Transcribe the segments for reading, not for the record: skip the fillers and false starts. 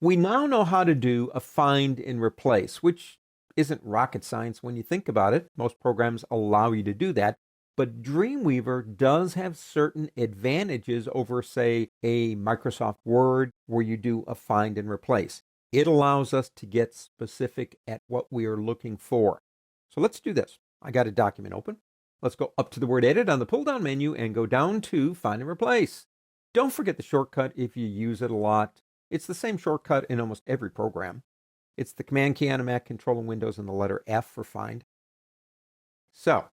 We now know how to do a find and replace, which isn't rocket science when you think about it. Most programs allow you to do that. But Dreamweaver does have certain advantages over, say, a Microsoft Word where you do a find and replace. It allows us to get specific at what we are looking for. So let's do this. I got a document open. Let's go up to the word edit on the pull-down menu and go down to find and replace. Don't forget the shortcut if you use it a lot. It's the same shortcut in almost every program. It's the Command key on a Mac, Control in Windows, and the letter F for find. So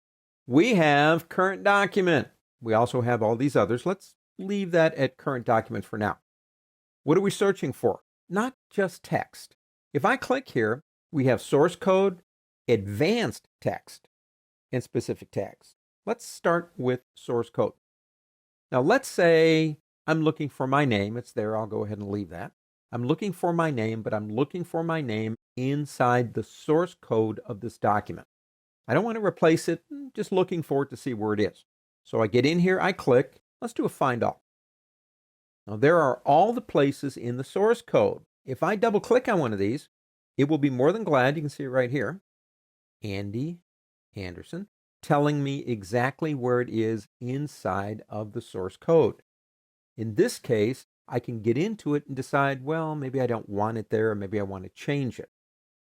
we have current document. We also have all these others. Let's leave that at current document for now. What are we searching for? Not just text. If I click here, we have source code, advanced text, and specific tags. Let's start with source code. Now let's say I'm looking for my name. It's there. I'll go ahead and leave that. I'm looking for my name, but I'm looking for my name inside the source code of this document. I don't want to replace it, just looking for it to see where it is. So I get in here, I click. Let's do a find all. Now there are all the places in the source code. If I double click on one of these, it will be more than glad, you can see it right here, Andy Anderson, telling me exactly where it is inside of the source code. In this case, I can get into it and decide, well, maybe I don't want it there, or maybe I want to change it.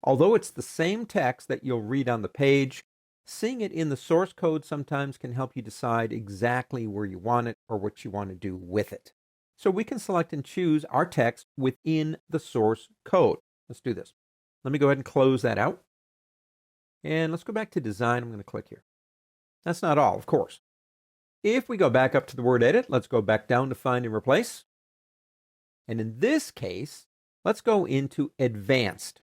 Although it's the same text that you'll read on the page, seeing it in the source code sometimes can help you decide exactly where you want it or what you want to do with it. So we can select and choose our text within the source code. Let's do this. Let me go ahead and close that out. And let's go back to design. I'm going to click here. That's not all, of course. If we go back up to the word edit, let's go back down to find and replace. And in this case, let's go into advanced.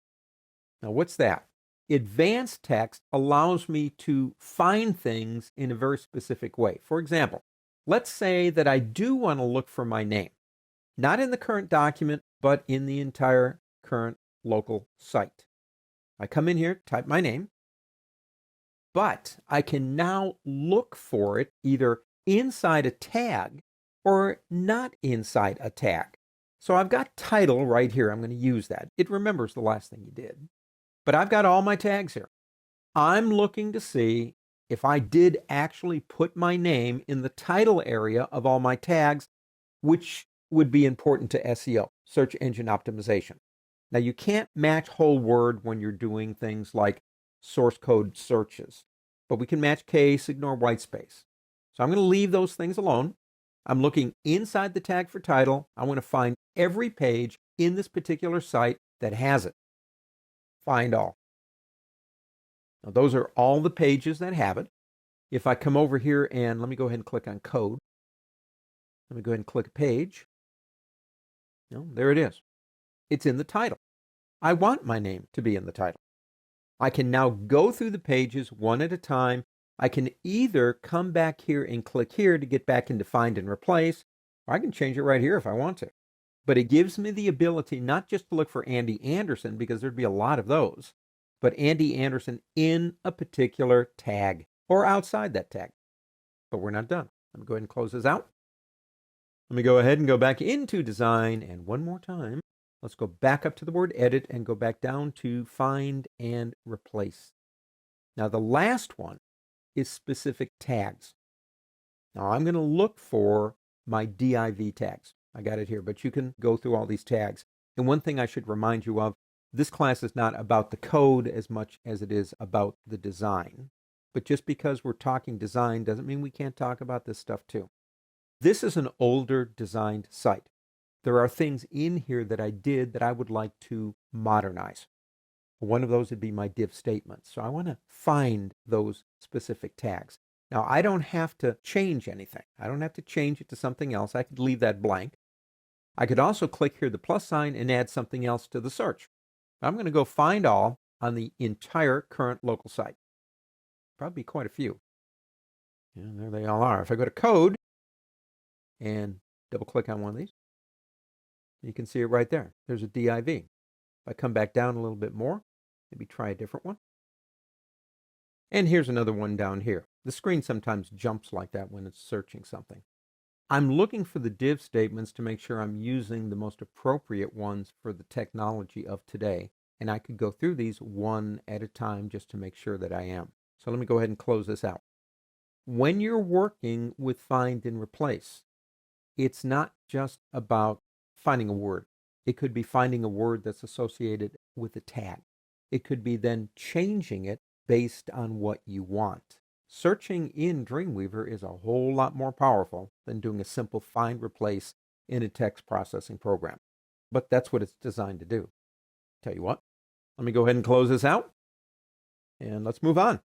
Now, what's that? Advanced text allows me to find things in a very specific way. For example, let's say that I do want to look for my name, not in the current document, but in the entire current local site. I come in here, type my name, but I can now look for it either inside a tag or not inside a tag. So I've got title right here. I'm going to use that. It remembers the last thing you did. But I've got all my tags here. I'm looking to see if I did actually put my name in the title area of all my tags, which would be important to SEO, search engine optimization. Now, you can't match whole word when you're doing things like source code searches, but we can match case, ignore white space. So I'm going to leave those things alone. I'm looking inside the tag for title. I want to find every page in this particular site that has it. Find all. Now, those are all the pages that have it. If I come over here and let me go ahead and click on code. Let me go ahead and click page. There it is. It's in the title. I want my name to be in the title. I can now go through the pages one at a time. I can either come back here and click here to get back into find and replace, or I can change it right here if I want to. But it gives me the ability not just to look for Andy Anderson, because there'd be a lot of those, but Andy Anderson in a particular tag or outside that tag. But we're not done. Let me go ahead and close this out. Let me go ahead and go back into design, and one more time, let's go back up to the word edit and go back down to find and replace. Now the last one is specific tags. Now I'm going to look for my div tags. I got it here, but you can go through all these tags. And one thing I should remind you of, this class is not about the code as much as it is about the design. But just because we're talking design doesn't mean we can't talk about this stuff too. This is an older designed site. There are things in here that I did that I would like to modernize. One of those would be my div statements. So I want to find those specific tags. Now, I don't have to change anything. I don't have to change it to something else. I could leave that blank. I could also click here the plus sign and add something else to the search. I'm going to go find all on the entire current local site. Probably quite a few. And there they all are. If I go to code and double click on one of these, you can see it right there. There's a div. If I come back down a little bit more, maybe try a different one. And here's another one down here. The screen sometimes jumps like that when it's searching something. I'm looking for the div statements to make sure I'm using the most appropriate ones for the technology of today. And I could go through these one at a time just to make sure that I am. So let me go ahead and close this out. When you're working with find and replace, it's not just about finding a word. It could be finding a word that's associated with a tag. It could be then changing it based on what you want. Searching in Dreamweaver is a whole lot more powerful than doing a simple find replace in a text processing program. But that's what it's designed to do. Tell you what, let me go ahead and close this out and let's move on.